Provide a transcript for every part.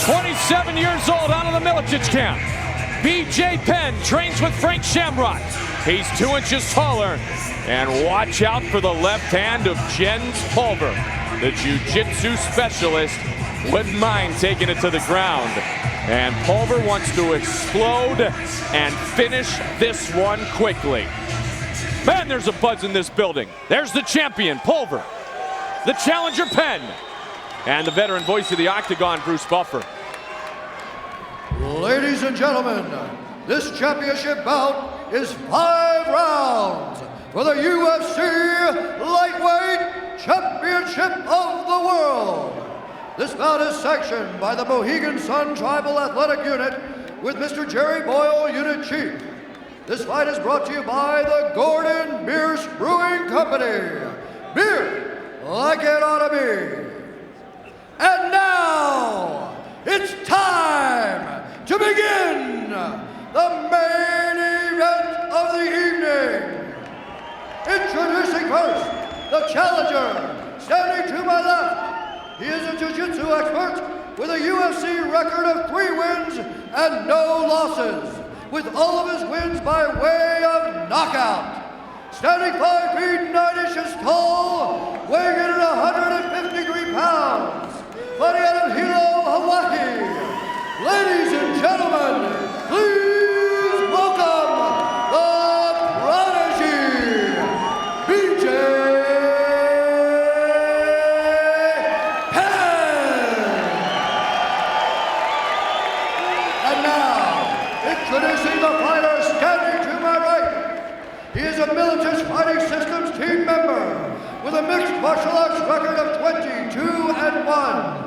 27 years old, out of the Milicic camp. B.J. Penn trains with Frank Shamrock. He's 2 inches taller. And watch out for the left hand of Jens Pulver. The jiu-jitsu specialist wouldn't mind taking it to the ground. And Pulver wants to explode and finish this one quickly. Man, there's a buzz in this building. There's the champion, Pulver. The challenger, Penn. And the veteran voice of the Octagon, Bruce Buffer. Ladies and gentlemen, this championship bout is 5 rounds for the UFC Lightweight Championship of the World. This bout is sanctioned by the Mohegan Sun Tribal Athletic Unit with Mr. Jerry Boyle, Unit Chief. This fight is brought to you by the Gordon Bierce Brewing Company. Beer like it ought to be. And now, it's time to begin the main event of the evening. Introducing first, the challenger, standing to my left. He is a jiu-jitsu expert with a UFC record of 3 wins and no losses, with all of his wins by way of knockout. Standing 5 feet 9 inches tall, weighing in at 153 pounds, fighting out of Hilo, Hawaii. Ladies and gentlemen, please welcome the Prodigy, B.J. Penn. And now, introducing the fighter standing to my right. He is a Milicic Fighting Systems team member with a mixed martial arts record of 22-1.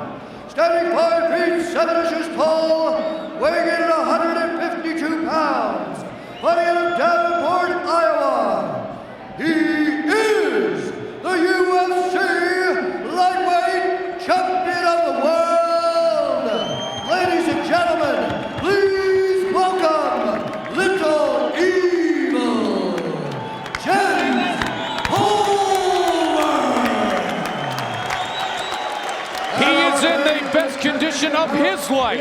Standing 5 feet 7 inches tall, weighing in at 152 pounds, fighting out of Davenport, Iowa. He is the UFC Lightweight Champion of the World. Ladies and gentlemen, please welcome Little Evil, Jens Pulver. He is in the best condition of his life.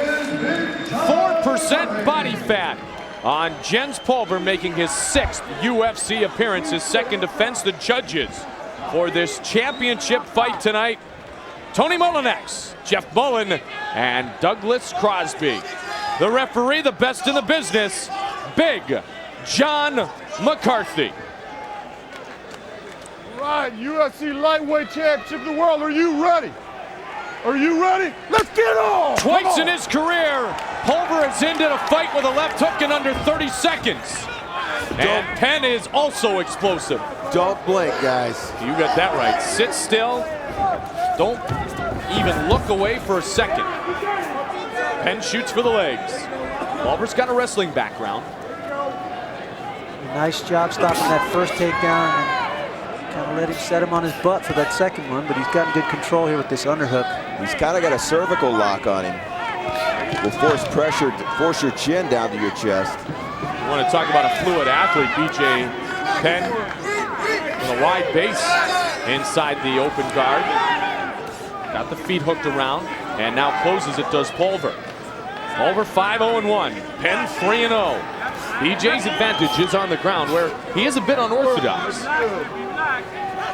4% body fat on Jens Pulver, making his 6th UFC appearance, his 2nd defense. The judges for this championship fight tonight: Tony Molinex, Jeff Mullen, and Douglas Crosby. The referee, the best in the business, Big John McCarthy. Right, UFC Lightweight Championship of the World. Are you ready? Are you ready? Let's get on! Twice in his career, Pulver has ended a fight with a left hook in under 30 seconds. And Penn is also explosive. Don't blink, guys. You got that right. Sit still. Don't even look away for a second. Penn shoots for the legs. Pulver's got a wrestling background. Nice job stopping that first takedown and kind of let him set him on his butt for that second one, but he's gotten good control here with this underhook. He's kind of got a cervical lock on him. Will force pressure, force your chin down to your chest. You want to talk about a fluid athlete, B.J. Penn with a wide base inside the open guard. Got the feet hooked around, and now closes it, does Pulver. Pulver 5-0-1, Penn 3-0. BJ's advantage is on the ground, where he is a bit unorthodox.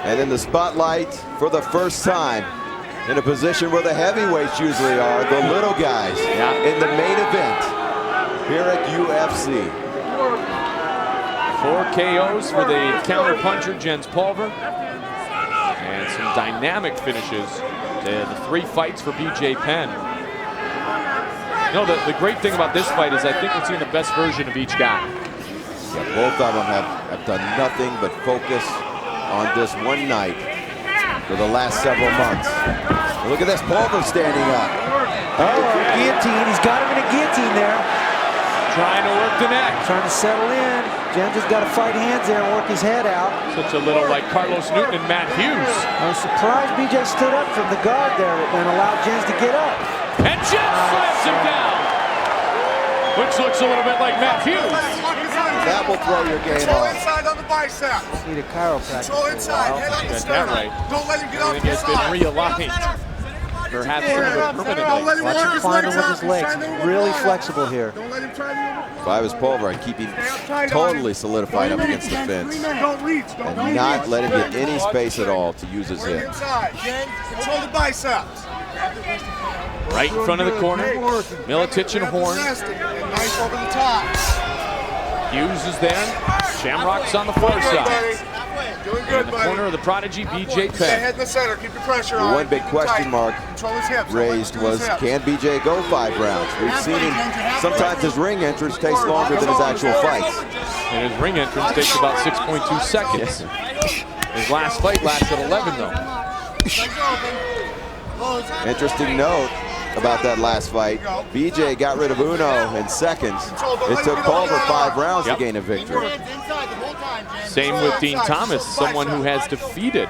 And in the spotlight for the first time, in a position where the heavyweights usually are, the little guys in the main event here at UFC. 4 KOs for the counter puncher, Jens Pulver. And some dynamic finishes to the 3 fights for B.J. Penn. You know, the great thing about this fight is I think we're seeing the best version of each guy. Yeah, both of them have done nothing but focus on this one night for the last several months. And look at this, Pulver standing up. Oh, guillotine. He's got him in a guillotine there. Trying to work the neck. Trying to settle in. Jens has got to fight hands there and work his head out. Such a little like Carlos Newton and Matt Hughes. I was surprised BJ stood up from the guard there and allowed Jens to get up. And Jens slams him down. Which looks a little bit like Matt Hughes. That will throw your game Control off. inside on the bicep. Need a chiropractor. Control inside, head on the Got that sternum. right. Don't let him get off Everything the has been side. realigned. perhaps permanently. Watch him climb with his legs. Really flexible here. If I was Pulver, I'd keep him totally solidified up against the fence and not let him get any space at all to use his hips. Control the biceps. Right in front of the corner, Miletich and Horn. Nice over the top. Hughes is there. Shamrock's on the far side. Doing In good, the buddy. corner of the prodigy, BJ Stay Penn. head in the center. Keep the pressure The on. one big Keep him question tight. mark Control his hips. raised was, can BJ go 5 rounds? We've seen him, sometimes his ring entrance takes longer than his actual fights. And his ring entrance takes about 6.2 seconds. His last fight lasted 11 though. Interesting note about that last fight. BJ got rid of Uno in seconds. It took Pulver 5 rounds to gain a victory. Same with Dean Thomas, someone who has defeated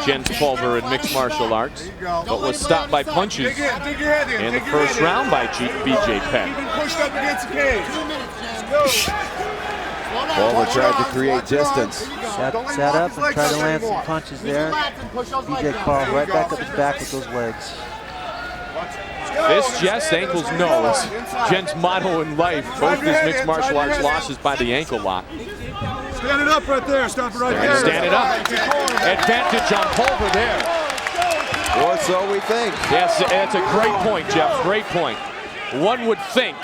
Jens Pulver in mixed martial arts, but was stopped by punches in the first round by BJ Penn. Pushed up against the cage. Pulver tried to create distance. Sat up and tried to land some punches there. BJ called right back up his back with those legs. Fists, yes, ankles, no. It's Jen's motto in life. Both his mixed martial arts losses by the ankle lock. Stand it up right there. Stop it right there. Stand it up. Advantage on Pulver there. Or so we think. Yes, that's a great point, Jeff. Great point. One would think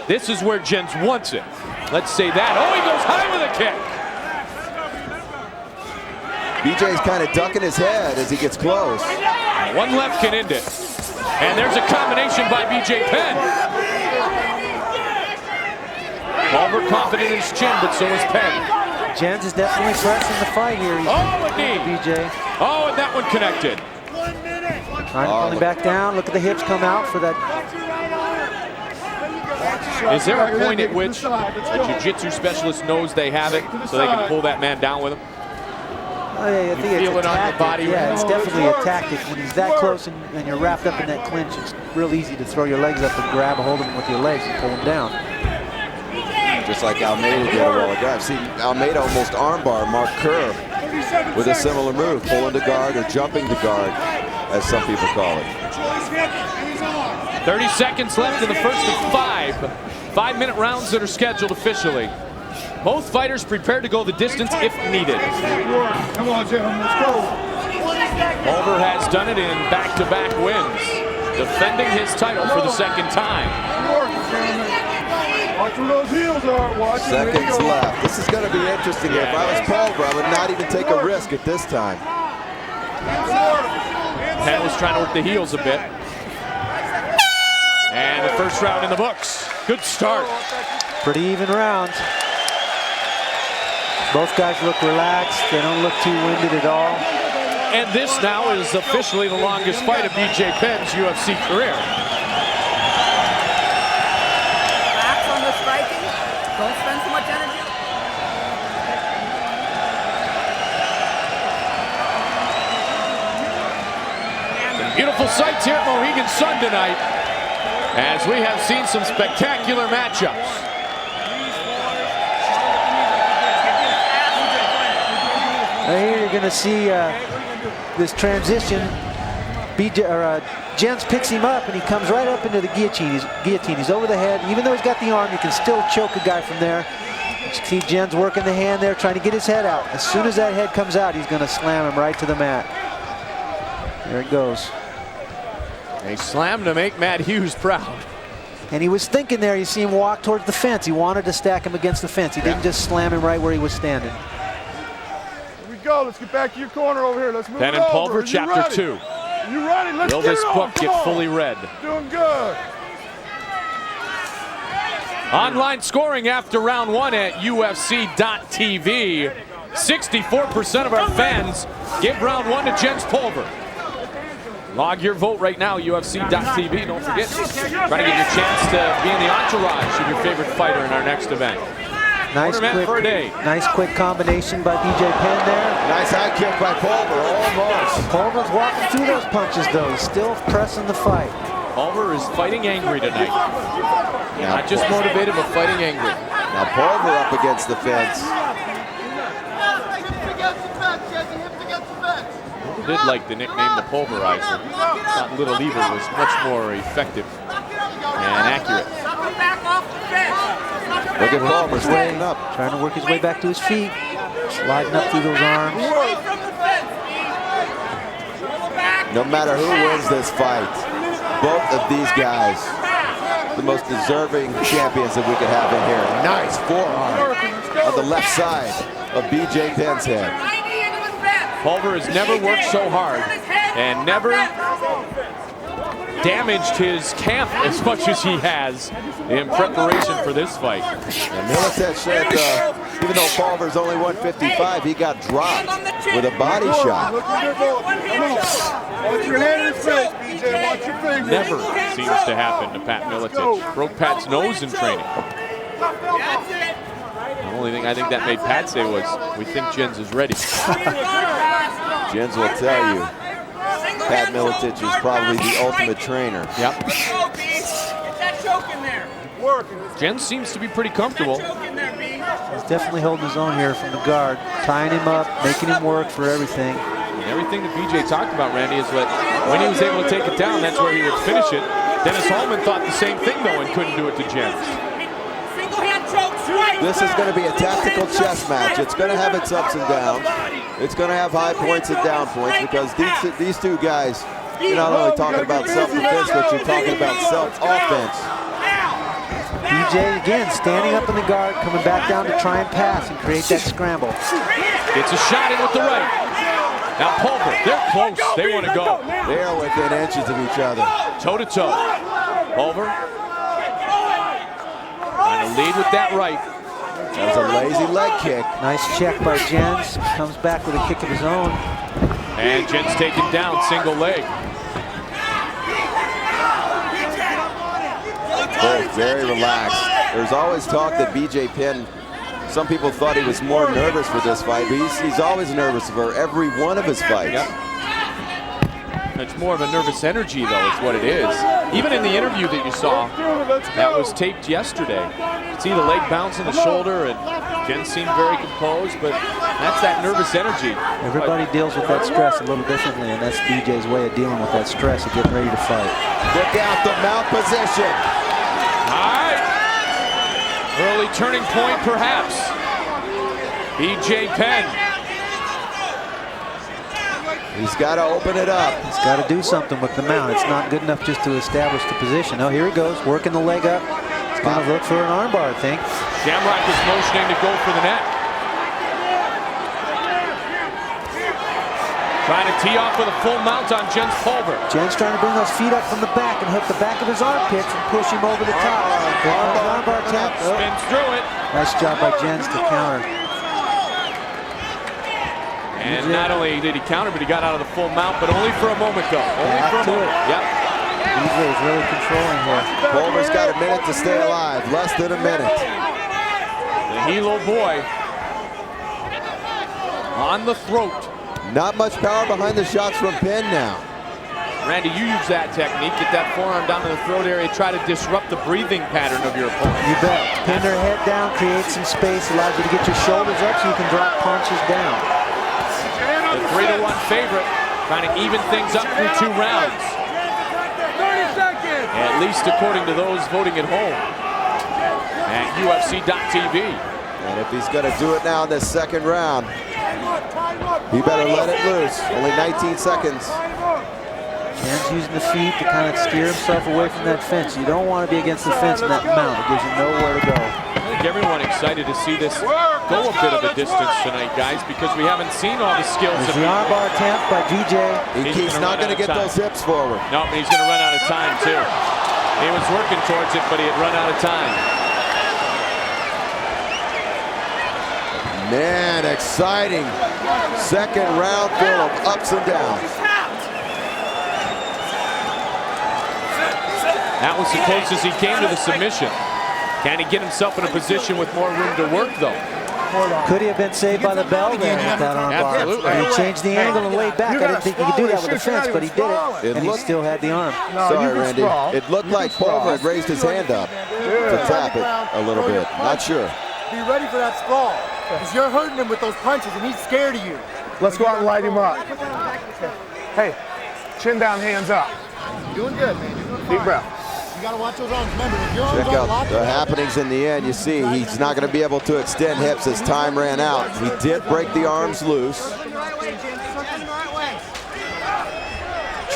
this is where Jens wants it. Let's say that. Oh, he goes high with a kick. BJ's kind of ducking his head as he gets close. One left can end it. And there's a combination by BJ Penn. Pulver confident in his chin, but so is Penn. Jens is definitely pressing the fight here. Oh, a knee. BJ. Oh, and that one connected. Trying to pull him back down. Look at the hips come out for that. Is there a point at which a jiu-jitsu specialist knows they have it so they can pull that man down with him? Oh, yeah, I think feel it's it a on your tactic. body? Yeah, it's definitely a tactic. When he's that close and you're wrapped up in that clinch, it's real easy to throw your legs up and grab a hold of him with your legs and pull him down. Just like Almeida did a while ago. I've seen Almeida almost armbar Mark Kerr with a similar move, pulling to guard or jumping to guard, as some people call it. 30 seconds left in the first of 5 5-minute rounds that are scheduled officially. Both fighters prepared to go the distance if needed. Come on, gentlemen, let's go. Pulver has done it in back-to-back wins, defending his title for the second time. Watch where those heels are. Watch it. There you Seconds go. left. This is going to be interesting. If I was Pulver, I would not even take a risk at this time. Penn was trying to work the heels a bit. And the first round in the books. Good start. Pretty even rounds. Both guys look relaxed. They don't look too winded at all. And this now is officially the longest fight of BJ Penn's UFC career. Relax on the striking. Don't spend so much energy. Some beautiful sights here at Mohegan Sun tonight, as we have seen some spectacular matchups. Here you're going to see this transition. Jens picks him up and he comes right up into the guillotine. He's over the head. Even though he's got the arm, you can still choke a guy from there. You see Jens working the hand there, trying to get his head out. As soon as that head comes out, he's going to slam him right to the mat. There it goes. A slam to make Matt Hughes proud. And he was thinking there, you see him walk towards the fence. He wanted to stack him against the fence. He didn't just slam him right where he was standing. Here we go. Let's get back to your corner over here. Let's move Penn it and over. Pulver, Are you Chapter ready? 2. You ready? Let's Will get this it on. book Come get on. fully read? Doing good. Online scoring after round 1 at UFC.tv. 64% of our fans give round 1 to Jens Pulver. Log your vote right now, UFC.tv. Don't forget, try to get your chance to be in the entourage of your favorite fighter in our next event. Nice quick combination by BJ Penn there. Nice high kick by Pulver, almost. Pulver's walking through those punches though. He's still pressing the fight. Pulver is fighting angry tonight. Not just motivated, but fighting angry. Now Pulver up against the fence. did like the nickname the Pulverizer. Thought Little Lever was much more effective and accurate. Look at Pulver standing up. Trying to work his way back to his feet. Sliding up through those arms. No matter who wins this fight, both of these guys, the most deserving champions that we could have in here. Nice forearm on the left side of BJ Penn's head. Pulver has never worked so hard and never damaged his camp as much as he has in preparation for this fight. And Miletich said, even though Pulver's only 155, he got dropped with a body shot. Watch your hand in his face, BJ. Watch your fingers. Never seems to happen to Pat Miletich. Broke Pat's nose in training. The only thing I think that made Pat say was, we think Jens is ready. Jens will tell you, Pat Miletich is probably the ultimate trainer. Yep. Jens seems to be pretty comfortable. He's definitely holding his own here from the guard, tying him up, making him work for everything. And everything that BJ talked about, Randy, is that when he was able to take it down, that's where he would finish it. Dennis Hallman thought the same thing, though, and couldn't do it to Jens. This is going to be a tactical chess match. It's going to have its ups and downs. It's going to have high points and down points because these two guys, you're not only talking about self-defense, but you're talking about self-offense. BJ again standing up in the guard, coming back down to try and pass and create that scramble. Gets a shot in with the right. Now Pulver, they're close. They want to go. They are within inches of each other. Toe to toe. Pulver trying to lead with that right. That was a lazy leg kick. Nice check by Jens. Comes back with a kick of his own. And Jens taken down, single leg. Both very relaxed. There's always talk that BJ Penn, some people thought he was more nervous for this fight, but he's always nervous for every one of his fights. Yep. It's more of a nervous energy, though, is what it is. Even in the interview that you saw, that was taped yesterday. You see the leg bounce in the shoulder, and Jens seemed very composed, but that's that nervous energy. Everybody deals with that stress a little differently, and that's BJ's way of dealing with that stress of getting ready to fight. Look out, the mount position. All right. Early turning point, perhaps. BJ Penn. He's got to open it up. He's got to do something with the mount. It's not good enough just to establish the position. Oh, here he goes, working the leg up. He's going to look for an armbar, I think. Shamrock is motioning to go for the net. Trying to tee off with a full mount on Jens Pulver. Jens trying to bring those feet up from the back and hook the back of his armpits and push him over the top. Armbar tap. Spins through it. Nice job by Jens to counter. And not only did he counter, but he got out of the full mount, but only for a moment, though. Only for a moment. Yep. BJ is really controlling here. Pulver's got a minute to stay alive. Less than a minute. The Hilo boy on the throat. Not much power behind the shots from Penn now. Randy, you use that technique. Get that forearm down to the throat area. Try to disrupt the breathing pattern of your opponent. You bet. Pin their head down, create some space, allows you to get your shoulders up so you can drop punches down. The 3-1 favorite, trying to even things up through 2 rounds. 30 seconds. At least according to those voting at home at UFC.tv. And if he's going to do it now in this second round, he better let it loose. Only 19 seconds. Jens using the feet to kind of steer himself away from that fence. You don't want to be against the fence in that mount. It gives you nowhere to go. I think everyone excited to see this go a bit of a distance tonight, guys, because we haven't seen all the skills. There's the armbar attempt by BJ. He's not going to get those hips forward. No, but he's going to run out of time, too. He was working towards it, but he had run out of time. Man, exciting. Second round full of ups and downs. That was the closest he came to the submission. Can he get himself in a position with more room to work, though? Could he have been saved by the bell there with that armbar? Absolutely. He changed the angle and laid back. I didn't think he could do that with the fence, but he did it, and he still had the arm. Sorry, Randy. It looked like Pulver had raised his hand up to tap it a little bit. Not sure. Be ready for that sprawl, because you're hurting him with those punches, and he's scared of you. Let's go out and light him up. Hey, chin down, hands up. You're doing good, man. You're doing fine. Deep breath. You got to watch those arms. Remember, if your arms Check aren't out locked, the happenings in the end. You see he's not going to be able to extend hips as time ran out. He did break the arms loose.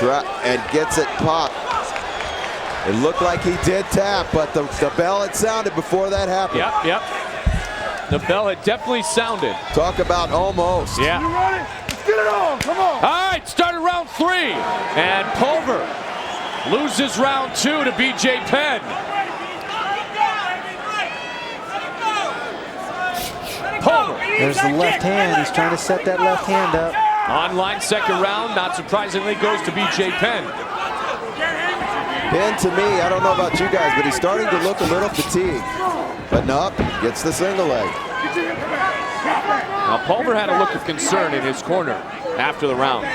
And gets it popped. It looked like he did tap, but the bell had sounded before that happened. Yep. The bell had definitely sounded. Talk about almost. Yeah. You ready? Let's get it on. Come on. All right, started round 3. And Pulver loses round 2 to BJ Penn. Pulver. There's the left hand. He's trying to set that left hand up. Online second round, not surprisingly, goes to BJ Penn. Penn, to me, I don't know about you guys, but he's starting to look a little fatigued. But no, gets the single leg. Now, Pulver had a look of concern in his corner after the round.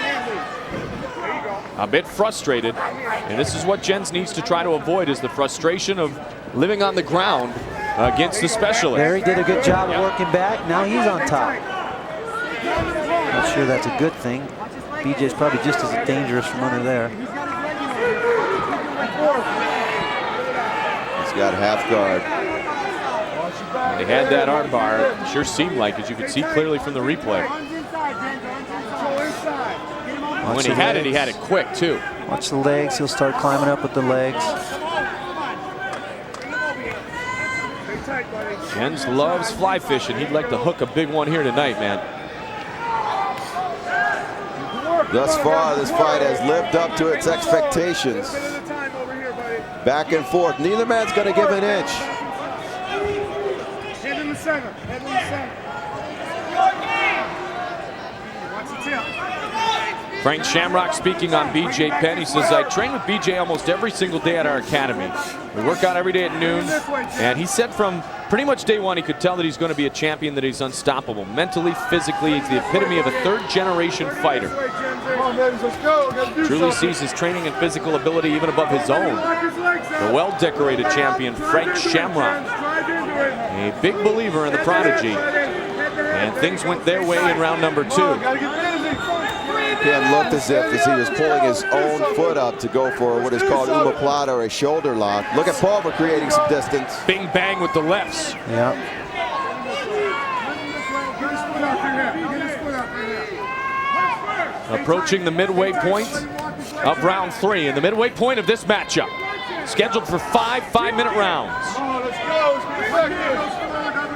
A bit frustrated, and this is what Jens needs to try to avoid, is the frustration of living on the ground against the specialist. Barry did a good job of working back. Now he's on top. Not sure that's a good thing. BJ's probably just as dangerous from under there. He's got half guard. They had that arm bar. It sure seemed like, as you could see clearly from the replay. When he had it quick too. Watch the legs. He'll start climbing up with the legs. Jens loves fly fishing. He'd like to hook a big one here tonight, man. Thus far, this fight has lived up to its expectations. Back and forth. Neither man's going to give an inch. Head in the center. Head in the center. Watch the tip. Frank Shamrock speaking on BJ Penn. He says, I train with BJ almost every single day at our academy. We work out every day at noon. And he said from pretty much day one, he could tell that he's going to be a champion, that he's unstoppable. Mentally, physically, he's the epitome of a third-generation fighter. Truly sees his training and physical ability even above his own. The well-decorated champion, Frank Shamrock. A big believer in the prodigy. And things went their way in round number 2. Penn looked as if he was pulling his own foot up to go for what is called omoplata, or a shoulder lock. Look at Pulver creating some distance. Bing bang with the lefts. Yeah. Approaching the midway point of round 3, and the midway point of this matchup. Scheduled for 5 5-minute rounds.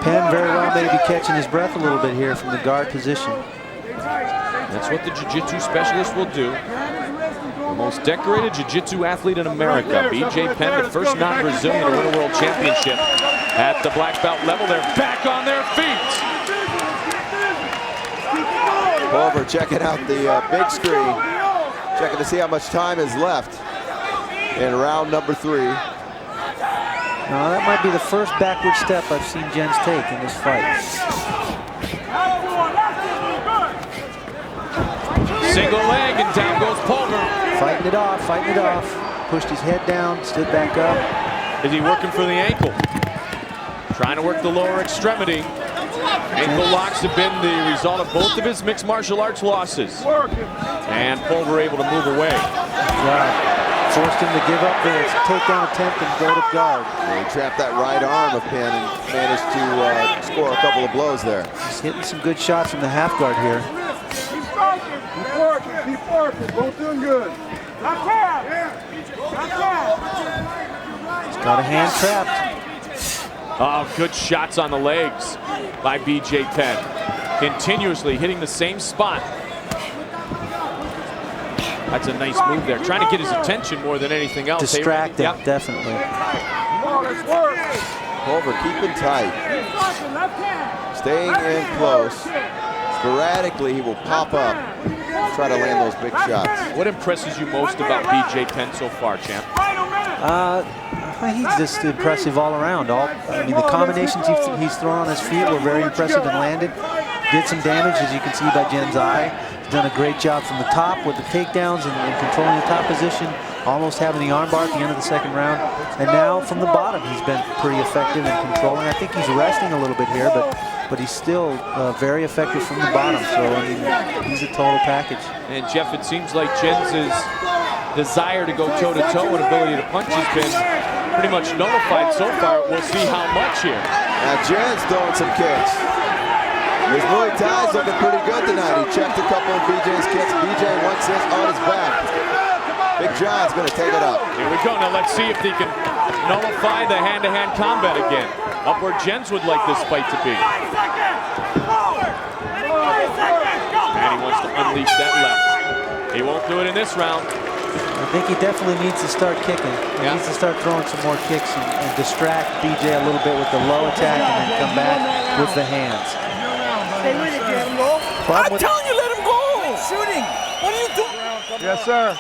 Penn very well may be catching his breath a little bit here from the guard position. That's what the jiu-jitsu specialist will do. The most decorated jiu-jitsu athlete in America, BJ Penn, the first non-Brazilian to win a world championship at the black belt level. They're back on their feet. Pulver checking out the big screen, checking to see how much time is left in round number 3. Now that might be the first backward step I've seen Jens take in this fight. Single leg, and down goes Pulver. Fighting it off, fighting it off. Pushed his head down, stood back up. Is he working for the ankle? Trying to work the lower extremity. Ankle locks have been the result of both of his mixed martial arts losses. And Pulver able to move away. Forced him to give up the takedown attempt and go to guard. He trapped that right arm of Penn and managed to score a couple of blows there. He's hitting some good shots from the half guard here. Keep working. Both doing good. He's got a hand trapped. Oh, good shots on the legs by BJ Penn. Continuously hitting the same spot. That's a nice move there. Trying to get his attention more than anything else. Distract him, definitely. Pulver keeping tight. Staying in close. Sporadically, he will pop up. Try to land those big shots. What impresses you most about BJ Penn so far, champ? He's just impressive all around. I mean, the combinations he's thrown on his feet were very impressive and landed. Did some damage, as you can see by Jen's eye. He's done a great job from the top with the takedowns and controlling the top position, almost having the armbar at the end of the second round. And now from the bottom, he's been pretty effective in controlling. I think he's resting a little bit here, but but he's still very effective from the bottom. So I mean, he's a total package. And Jeff, it seems like Jens' desire to go toe-to-toe and ability to punch has been pretty much nullified so far. We'll see how much here. Now Jens throwing some kicks. His Muay Thai's looking pretty good tonight. He checked a couple of BJ's kicks. BJ wants this on his back. Big John's going to take it up. Here we go. Now let's see if he can nullify the hand-to-hand combat again. Up where Jens would like this fight to be. And he wants to unleash that left. He won't do it in this round. I think he definitely needs to start kicking. He needs to start throwing some more kicks and distract BJ a little bit with the low attack and then come back with the hands. Stay with it, let him go. I'm telling you, let him go. Shooting. What are you doing? Yes, sir.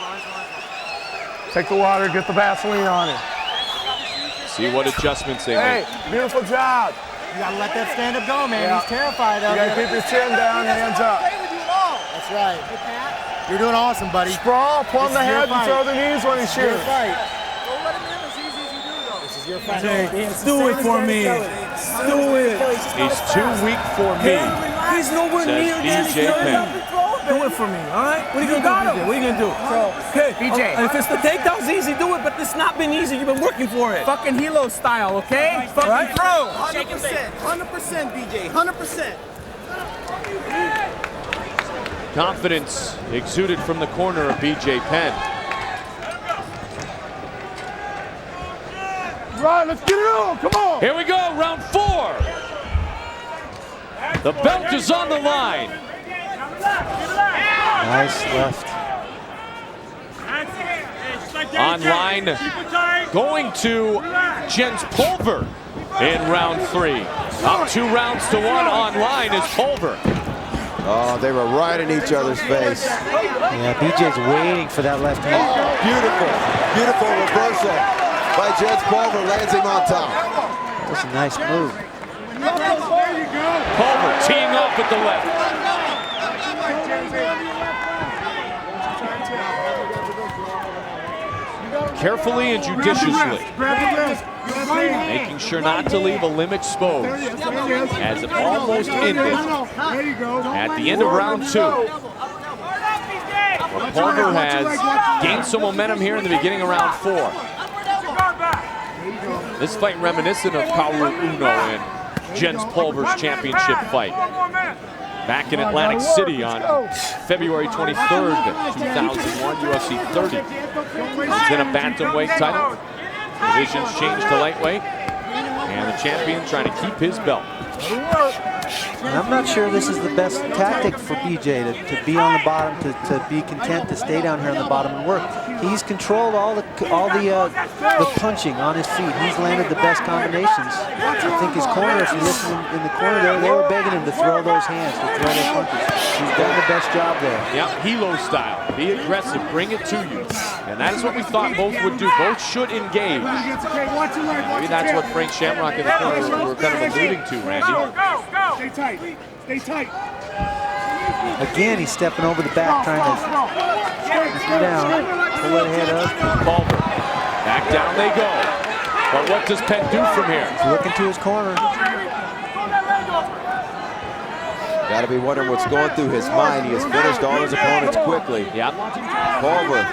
Take the water, get the Vaseline on it. See what adjustments they make. Hey, beautiful job. You gotta let that stand up go, man. He's terrified of You it. gotta keep your chin down, hands up. That's right. You're doing awesome, buddy. Sprawl, plumb the head, and throw the knees when he This is your shoots. fight. Don't let him in as easy as you do, though. This is your fight. Do it for me. Do it. He's too weak for me, He's nowhere near says BJ Penn. Do it for me, all right? What are you gonna do, BJ? What are you gonna do? Okay, BJ. If it's the takedown's easy, do it, but it's not been easy. You've been working for it. Fucking Hilo style, okay? Fucking Right? pro. 100%, 100%, BJ, 100%. Confidence exuded from the corner of BJ Penn. Right, let's get it on, come on. Here we go, round 4. The belt is on the line. Nice left. Online, going to Jens Pulver in round 3. Up 2 rounds to 1 online is Pulver. Oh, they were right in each other's face. Yeah, BJ's waiting for that left hand. Oh, beautiful, beautiful reversal by Jens Pulver, lands him on top. That's a nice move. Pulver teeing off with the left. Carefully and judiciously, making sure not to leave a limb exposed, as it almost ended at the end of round 2. Well, Pulver has gained some momentum here in the beginning of round 4. This fight reminiscent of Kaoru Uno and Jens Pulver's championship fight back in Atlantic City on February 23rd, 2001, UFC 30. It's in a bantamweight title. Divisions changed to lightweight, and the champion trying to keep his belt. And I'm not sure this is the best tactic for BJ to be on the bottom, to be content to stay down here on the bottom and work. He's controlled all the punching on his feet. He's landed the best combinations. I think his corner, if you listen in the corner there, they were begging him to throw those hands, to throw those punches. He's done the best job there. Yeah, Hilo style. Be aggressive, bring it to you. And that is what we thought both would do. Both should engage. Maybe that's what Frank Shamrock in the corner were kind of alluding to, Randy. Stay tight, stay tight. Again, he's stepping over the back, trying to get him down, pull that head up. Pulver. Back down they go. But what does Penn do from here? He's looking to his corner. Got to be wondering what's going through his mind. He has finished all his opponents quickly. Yep. Pulver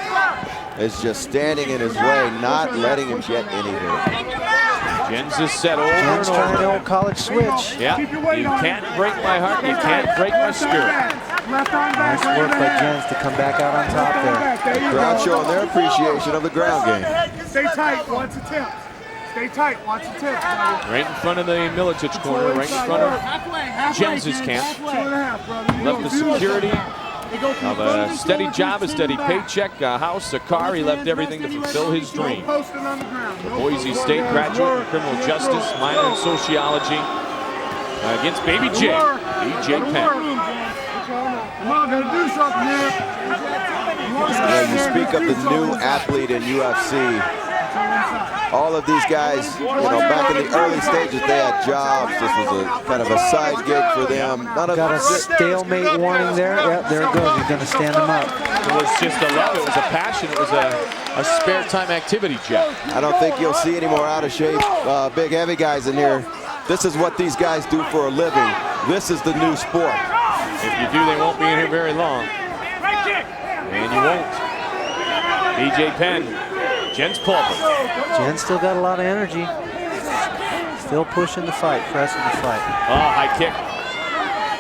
is just standing in his way, not letting him get anything. Jens is set over Jens and trying the over. old college switch. Yeah, you can't break my heart, you can't break my spirit. Nice work by Jens to come back out on top there. Crowd showing their appreciation of the ground game. Stay tight, watch the tip. Stay tight, watch the tip. Right in front of the Milicic corner, right in front of Jens's camp. Left the security of a steady job, a steady paycheck, a house, a car. He left everything to fulfill his dream. Boise State graduate in criminal justice, minor in sociology, against Baby J, BJ Penn. Come on, gotta do something here. You speak of the new athlete in UFC. All of these guys, back in the early stages, they had jobs. This was a kind of a side gig for them. None of Got a stalemate warning there. Yep, there it goes. He's going to stand him up. It was just a love. It was a passion. It was a spare time activity, Jeff. I don't think you'll see any more out of shape big heavy guys in here This is what these guys do for a living. This is the new sport. If you do, they won't be in here very long. And you won't. B.J. Penn, Jens Pulver. Jen's still got a lot of energy. Still pushing the fight, pressing the fight. Oh, high kick.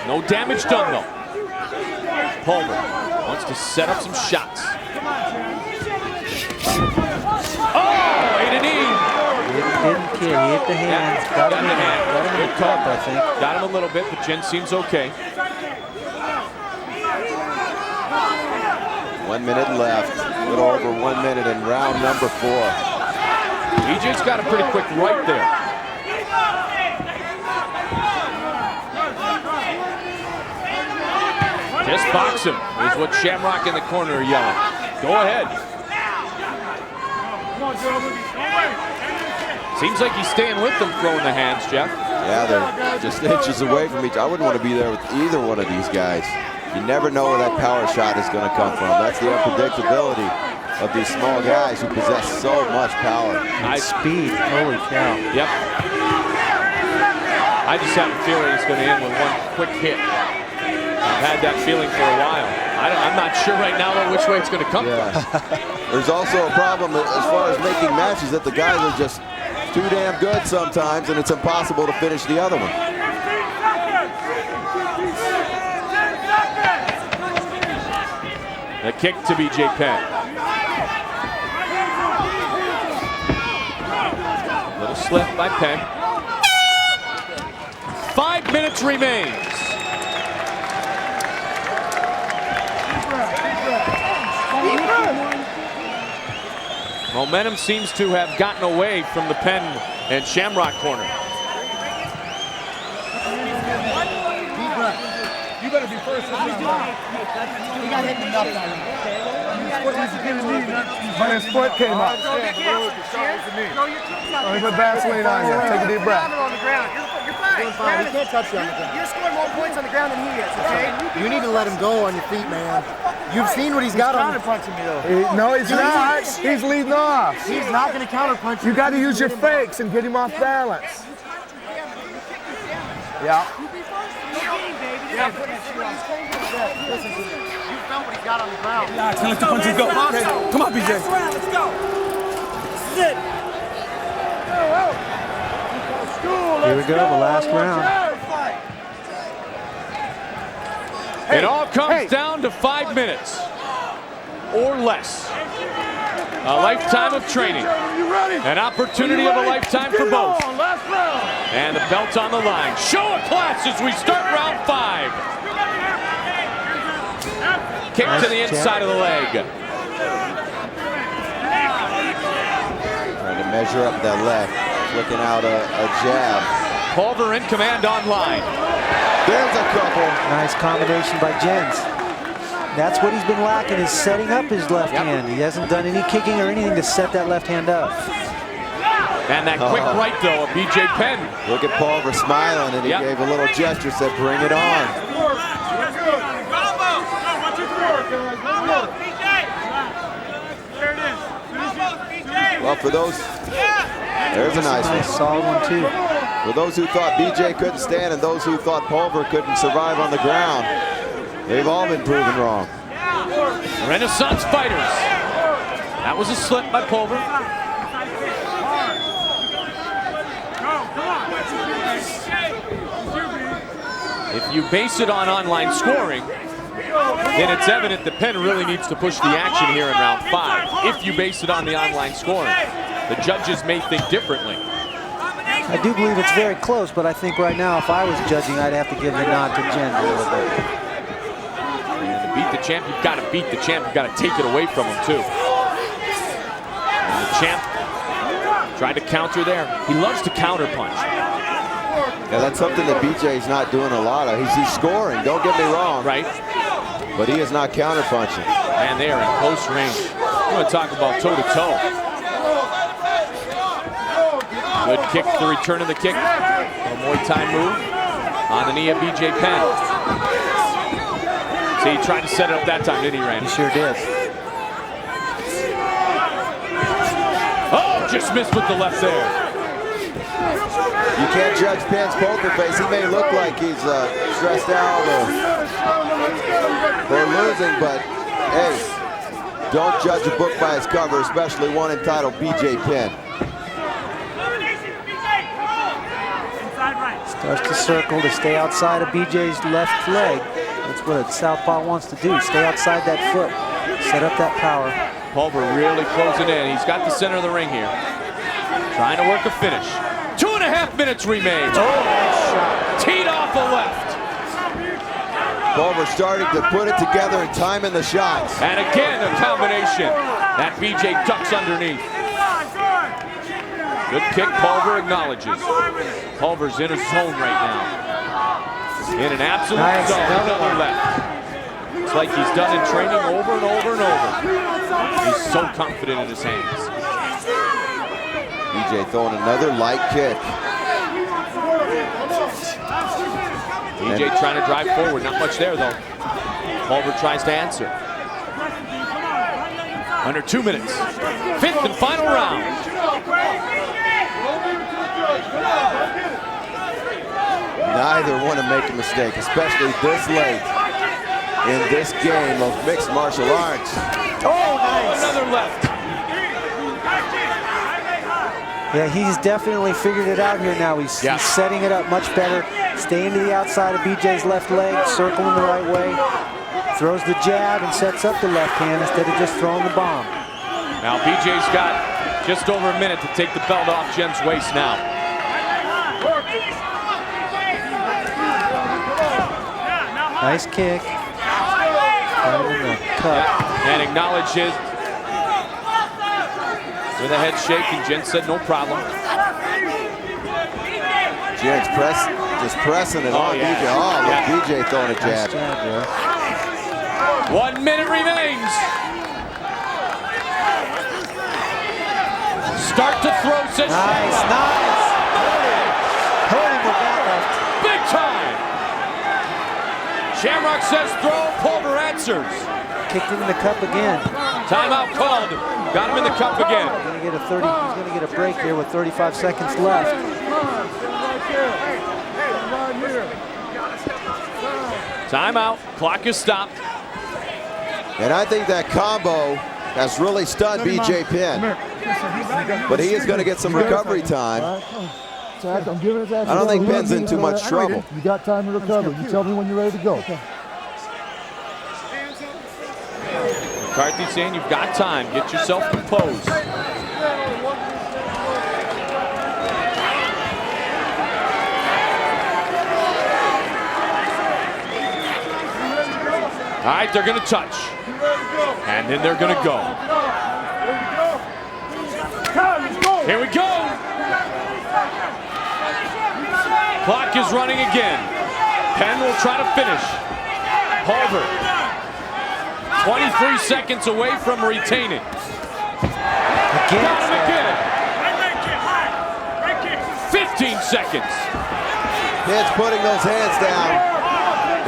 No damage done, though. Pulver wants to set up some shots. Oh, ate a knee. Didn't kill, he hit the hand. Yeah, got him in the hand. Got him in the cup, I think. Got him a little bit, but Jen seems okay. 1 minute left. A little over 1 minute in round number 4. BJ's got a pretty quick right there. Just box him is what Shamrock in the corner are yelling. Go ahead. Seems like he's staying with them, throwing the hands, Jeff. Yeah, they're just inches away from each. I wouldn't want to be there with either one of these guys. You never know where that power shot is going to come from. That's the unpredictability of these small guys who possess so much power. Speed, holy cow. Yep. I just have a feeling it's going to end with one quick hit. I've had that feeling for a while. I'm not sure right now which way it's going to come from. There's also a problem as far as making matches that the guys are just too damn good sometimes, and it's impossible to finish the other one. The kick to B.J. Penn. Little slip by Penn. 5 minutes remains. Momentum seems to have gotten away from the Penn and Shamrock corner. You better be first. He got hit in the nuts. But his foot came up. Let me put Vaseline on you. Take a deep breath. You're fine. He can't touch you on the ground. You're scoring more points on the ground than he is, okay? You need to let him go on your feet, man. You've seen what he's got on. Punching me though. No, he's not. He's leading off. He's not going to counter punch you. You got to use your fakes and get him off balance. Yeah. Listen, you felt what he's got on the ground. Let the punches go. Come on, BJ. Let's go. Sit. Here we go, the last round. It all comes down to 5 minutes or less. A lifetime of training. An opportunity of a lifetime for both. And the belt on the line. Show of class as we start round 5. Kick to the inside of the leg. Trying to measure up that left. Looking out a jab. Pulver in command online. There's a couple. Nice combination by Jens. That's what he's been lacking, is setting up his left hand. He hasn't done any kicking or anything to set that left hand up. And that quick right, though, of B.J. Penn. Look at Pulver smiling, and he gave a little gesture, said, bring it on. Well, for those, there's a nice one. Solid one, too. For those who thought BJ couldn't stand and those who thought Pulver couldn't survive on the ground, they've all been proven wrong. Renaissance fighters. That was a slip by Pulver. If you base it on online scoring, then it's evident that Penn really needs to push the action here in round 5. If you base it on the online scoring, the judges may think differently. I do believe it's very close, but I think right now, if I was judging, I'd have to give the nod to Jens a little bit. And to beat the champ, you've got to beat the champ. You've got to take it away from him, too. And the champ tried to counter there. He loves to counter punch. Yeah, that's something that BJ's not doing a lot of. He's scoring, don't get me wrong. Right. But he is not counter punching. And they are in close range. You want to talk about toe-to-toe. Good kick, the return of the kick. A Muay Thai move on the knee of B.J. Penn. See, he tried to set it up that time, didn't he, Randy? He sure did. Oh, just missed with the left there. You can't judge Penn's poker face. He may look like he's stressed out or losing, but hey, don't judge a book by its cover, especially one entitled B.J. Penn. Starts to circle to stay outside of BJ's left leg. That's what a southpaw wants to do. Stay outside that foot. Set up that power. Pulver really closing in. He's got the center of the ring here. Trying to work a finish. 2.5 minutes remain. Oh, nice shot. Teed off the left. Pulver starting to put it together and timing the shots. And again, a combination. That BJ ducks underneath. Good kick, Pulver acknowledges. Pulver's in a zone right now. In an absolute zone, another left. It's like he's done in training over and over and over. He's so confident in his hands. BJ throwing another light kick. BJ trying to drive forward, not much there though. Pulver tries to answer. Under 2 minutes. 5th and final round. Neither want to make a mistake, especially this late in this game of mixed martial arts. Oh, nice. Another left. Yeah, he's definitely figured it out here now. He's setting it up much better. Staying to the outside of BJ's left leg, circling the right way. Throws the jab and sets up the left hand instead of just throwing the bomb. Now BJ's got just over a minute to take the belt off Jen's waist now. Nice kick. And acknowledges with a head shake, and Jen said no problem. Jen's just pressing it on BJ. Oh, look, BJ throwing a jab. 1 minute remains. Start to throw, says nice. Hurt him with that left. Big time. Shamrock says throw, Pulver answers. Kicked him in the cup again. Timeout called. Got him in the cup again. He's going to get a break here with 35 seconds left. Timeout. Clock is stopped. And I think that combo has really stunned BJ Penn. But he is going to get some recovery time. I don't think Penn's in too much trouble. You got time to recover. You tell me when you're ready to go. McCarthy saying you've got time. Get yourself composed. All right, they're going to touch. And then they're going to go. Here we go. Clock is running again. Penn will try to finish. Pulver. 23 seconds away from retaining. Got him again. 15 seconds. Penn's putting those hands down,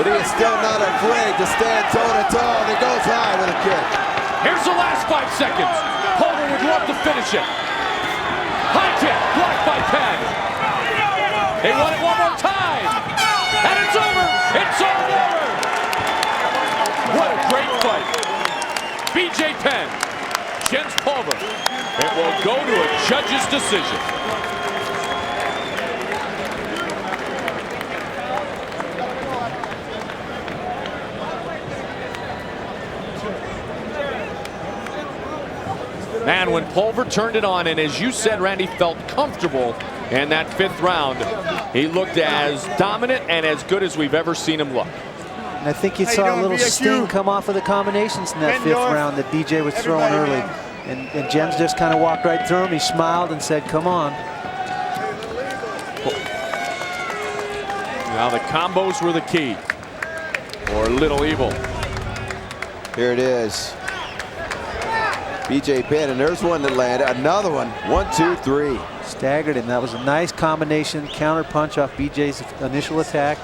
but he is still not afraid to stand toe-to-toe, and he goes high with a kick. Here's the last 5 seconds. Pulver would love to finish it. High kick, blocked by Penn. They want it one more time. And it's over. It's all over. What a great fight. B.J. Penn, Jens Pulver. It will go to a judge's decision. Man, when Pulver turned it on, and as you said, Randy, felt comfortable in that 5th round, he looked as dominant and as good as we've ever seen him look. And I think you saw a little sting come off of the combinations in that 5th round that BJ was throwing early. And Jens just kind of walked right through him. He smiled and said, come on. Now the combos were the key. Or Little Evil. Here it is. B.J. Penn, and there's one that landed. Another one. 1, 2, 3. Staggered him. That was a nice combination. Counter punch off BJ's initial attack.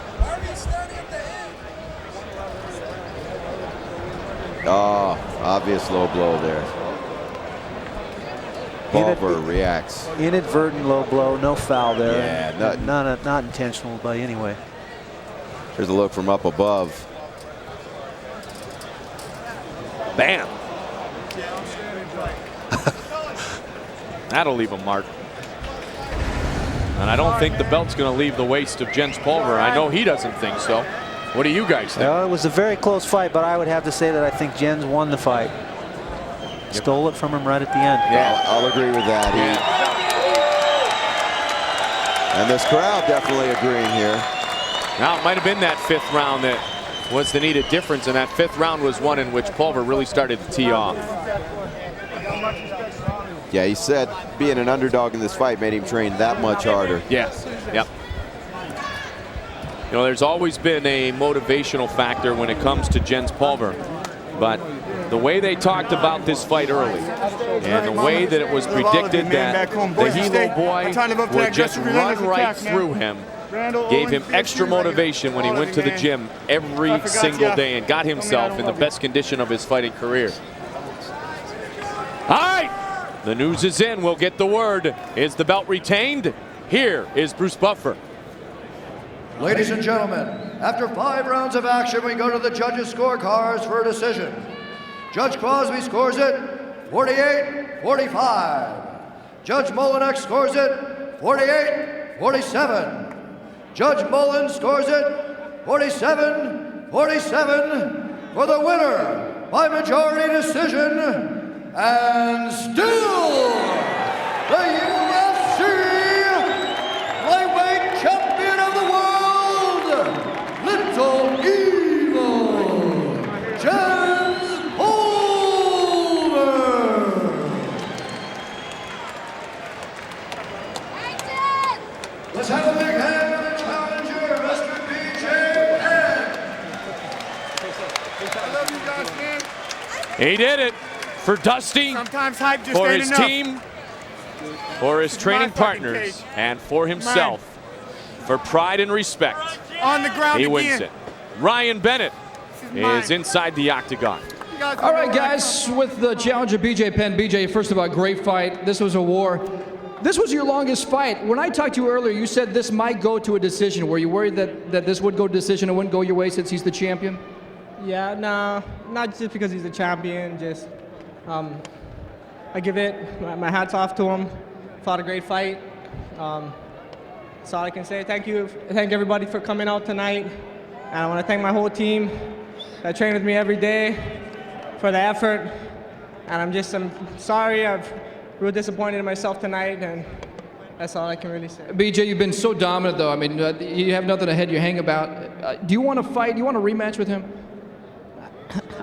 Oh, obvious low blow there. Pulver reacts. Inadvertent low blow, no foul there. Yeah, not intentional by anyway. Here's a look from up above. Bam. That'll leave a mark. And I don't think the belt's going to leave the waist of Jens Pulver. I know he doesn't think so. What do you guys think? Well, it was a very close fight, but I would have to say that I think Jens won the fight. Stole it from him right at the end. Yeah, I'll agree with that. And this crowd definitely agreeing here. Now, it might have been that 5th round that was the needed difference, and that 5th round was one in which Pulver really started to tee off. Yeah, he said being an underdog in this fight made him train that much harder. Yes. Yep. You know, there's always been a motivational factor when it comes to Jens Pulver, but the way they talked about this fight early and the way that it was predicted that the Hilo boy would just run right through him gave him extra motivation when he went to the gym every single day and got himself in the best condition of his fighting career. All right, the news is in. We'll get the word. Is the belt retained? Here is Bruce Buffer. Ladies and gentlemen, after 5 rounds of action, we go to the judges' scorecards for a decision. Judge Crosby scores it 48-45. Judge Molinek scores it 48-47. Judge Mullen scores it 47-47 for the winner by majority decision, and still the UFC lightweight champion of the world, Little Evil, Jens Pulver. Let's have a big hand for the challenger, Mr. BJ Penn. I love you guys, man. He did it for Dusty, Sometimes hype just for ain't his enough. team, for his training partners, and for himself. For pride and respect, On the ground he again. wins it. Ryan Bennett is inside the octagon. All right, guys, with the challenger BJ Penn. BJ, first of all, great fight. This was a war. This was your longest fight. When I talked to you earlier, you said this might go to a decision. Were you worried that this would go to decision and wouldn't go your way since he's the champion? Yeah, no, not just because he's the champion. Just, I give it my hats off to him. Fought a great fight. That's all I can say. Thank you. Thank everybody for coming out tonight. And I want to thank my whole team that train with me every day for the effort. And I'm sorry. I'm real disappointed in myself tonight, and that's all I can really say. BJ, you've been so dominant, though. I mean, you have nothing to head your hang about. Do you want to fight? Do you want a rematch with him?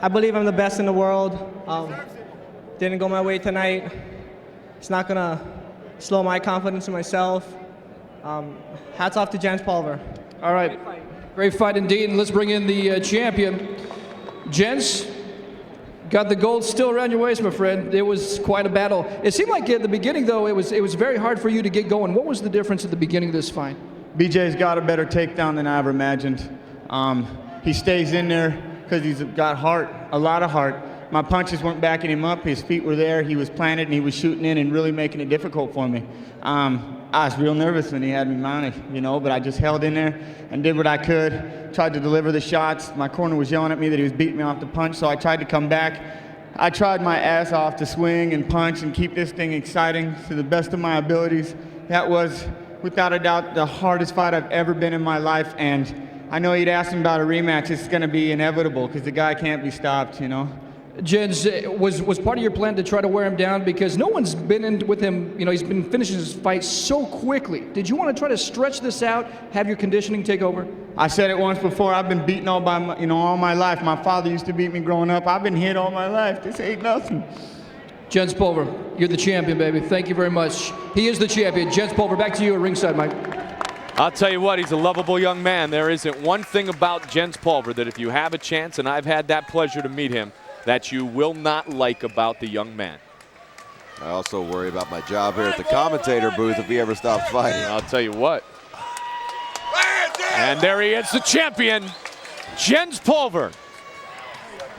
I believe I'm the best in the world. Didn't go my way tonight. It's not gonna slow my confidence in myself. Hats off to Jens Pulver. All right, great fight indeed, and let's bring in the champion. Jens, got the gold still around your waist, my friend. It was quite a battle. It seemed like at the beginning, though, it was very hard for you to get going. What was the difference at the beginning of this fight? BJ's got a better takedown than I ever imagined. He stays in there because he's got heart, a lot of heart. My punches weren't backing him up. His feet were there. He was planted, and he was shooting in and really making it difficult for me. I was real nervous when he had me mounted, but I just held in there and did what I could, tried to deliver the shots. My corner was yelling at me that he was beating me off the punch, so I tried to come back. I tried my ass off to swing and punch and keep this thing exciting to the best of my abilities. That was, without a doubt, the hardest fight I've ever been in my life, and I know you'd asked him about a rematch. It's going to be inevitable because the guy can't be stopped, Jens, was part of your plan to try to wear him down? Because no one's been in with him, he's been finishing his fight so quickly. Did you want to try to stretch this out, have your conditioning take over? I said it once before, I've been beaten all my life. My father used to beat me growing up. I've been hit all my life. This ain't nothing. Jens Pulver, you're the champion, baby. Thank you very much. He is the champion. Jens Pulver, back to you at ringside, Mike. I'll tell you what, he's a lovable young man. There isn't one thing about Jens Pulver that if you have a chance, and I've had that pleasure to meet him, that you will not like about the young man. I also worry about my job here at the commentator booth if he ever stops fighting. I'll tell you what. And there he is, the champion, Jens Pulver.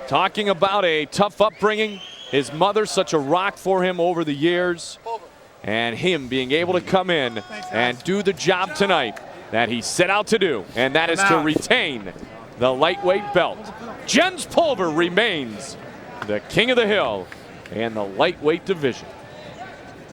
Talking about a tough upbringing, His mother, such a rock for him over the years. And him being able to come in and do the job tonight that he set out to do, and that is to retain the lightweight belt. Jens Pulver remains the king of the hill in the lightweight division.